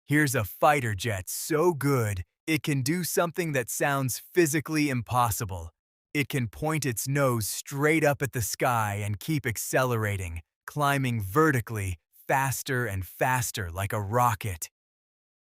Here's a fighter jet so good, it can do something that sounds physically impossible. It can point its nose straight up at the sky and keep accelerating, climbing vertically, faster and faster like a rocket.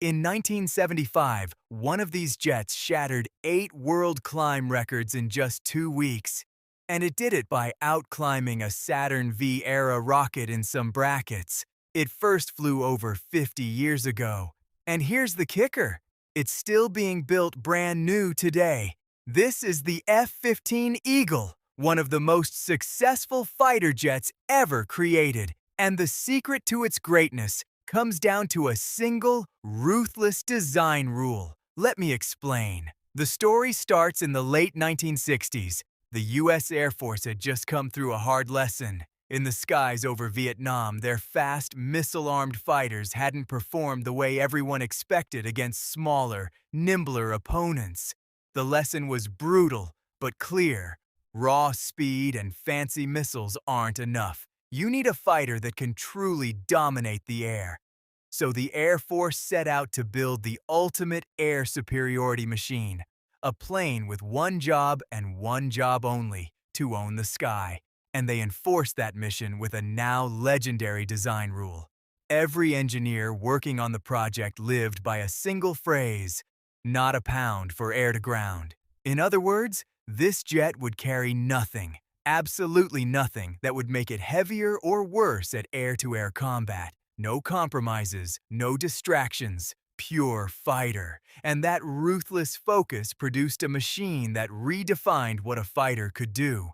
In 1975, one of these jets shattered 8 world climb records in just 2 weeks. And it did it by outclimbing a Saturn V-era rocket in some brackets. It first flew over 50 years ago. And here's the kicker. It's still being built brand new today. This is the F-15 Eagle, one of the most successful fighter jets ever created. And the secret to its greatness comes down to a single, ruthless design rule. Let me explain. The story starts in the late 1960s. The U.S. Air Force had just come through a hard lesson. In the skies over Vietnam, their fast, missile-armed fighters hadn't performed the way everyone expected against smaller, nimbler opponents. The lesson was brutal, but clear. Raw speed and fancy missiles aren't enough. You need a fighter that can truly dominate the air. So the Air Force set out to build the ultimate air superiority machine. A plane with one job and one job only, to own the sky. And they enforced that mission with a now legendary design rule. Every engineer working on the project lived by a single phrase, not a pound for air to ground. In other words, this jet would carry nothing, absolutely nothing, that would make it heavier or worse at air-to-air combat. No compromises, no distractions. Pure fighter, and that ruthless focus produced a machine that redefined what a fighter could do.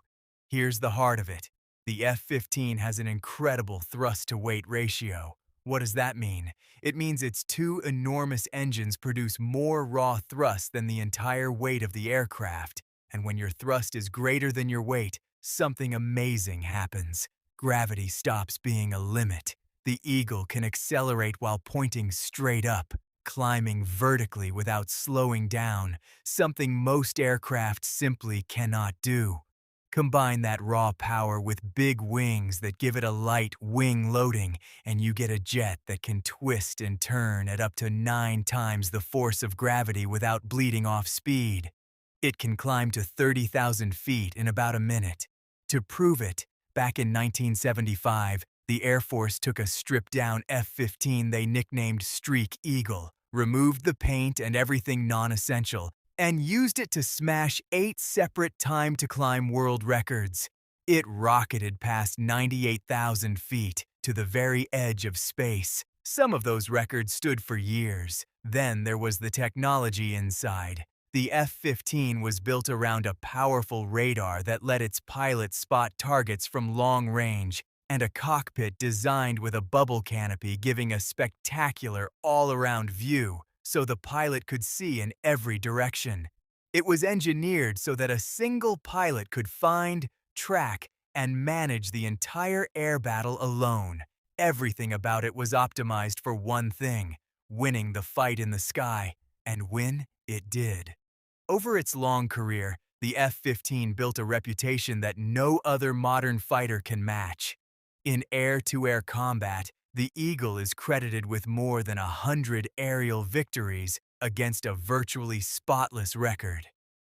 Here's the heart of it. The F-15 has an incredible thrust-to-weight ratio. What does that mean? It means its 2 enormous engines produce more raw thrust than the entire weight of the aircraft. And when your thrust is greater than your weight, something amazing happens. Gravity stops being a limit. The Eagle can accelerate while pointing straight up, climbing vertically without slowing down, something most aircraft simply cannot do. Combine that raw power with big wings that give it a light wing loading, and you get a jet that can twist and turn at up to 9 times the force of gravity without bleeding off speed. It can climb to 30,000 feet in about a minute. To prove it, back in 1975, the Air Force took a stripped-down F-15 they nicknamed Streak Eagle, removed the paint and everything non-essential, and used it to smash 8 separate time-to-climb world records. It rocketed past 98,000 feet to the very edge of space. Some of those records stood for years. Then there was the technology inside. The F-15 was built around a powerful radar that let its pilots spot targets from long range, and a cockpit designed with a bubble canopy giving a spectacular all-around view so the pilot could see in every direction. It was engineered so that a single pilot could find, track, and manage the entire air battle alone. Everything about it was optimized for one thing: winning the fight in the sky, and win it did. Over its long career, the F-15 built a reputation that no other modern fighter can match. In air-to-air combat, the Eagle is credited with more than 100 aerial victories against a virtually spotless record.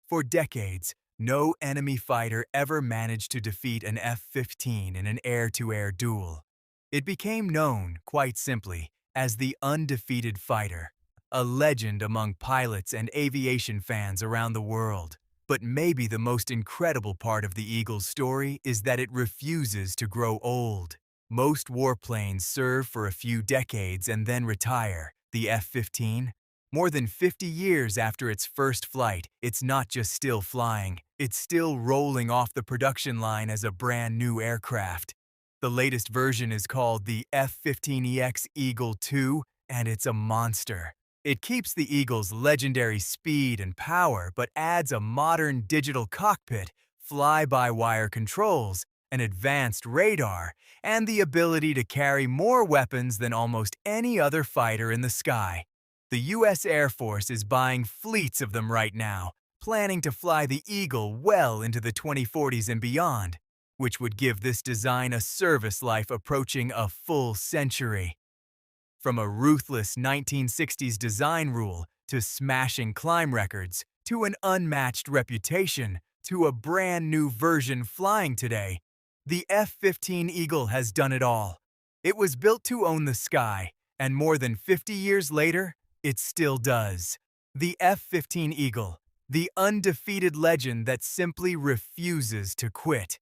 For decades, no enemy fighter ever managed to defeat an F-15 in an air-to-air duel. It became known, quite simply, as the undefeated fighter, a legend among pilots and aviation fans around the world. But maybe the most incredible part of the Eagle's story is that it refuses to grow old. Most warplanes serve for a few decades and then retire. The F-15? More than 50 years after its first flight, it's not just still flying, it's still rolling off the production line as a brand new aircraft. The latest version is called the F-15EX Eagle II, and it's a monster. It keeps the Eagle's legendary speed and power, but adds a modern digital cockpit, fly-by-wire controls, an advanced radar, and the ability to carry more weapons than almost any other fighter in the sky. The U.S. Air Force is buying fleets of them right now, planning to fly the Eagle well into the 2040s and beyond, which would give this design a service life approaching a full century. From a ruthless 1960s design rule to smashing climb records, to an unmatched reputation, to a brand new version flying today, the F-15 Eagle has done it all. It was built to own the sky, and more than 50 years later, it still does. The F-15 Eagle, the undefeated legend that simply refuses to quit.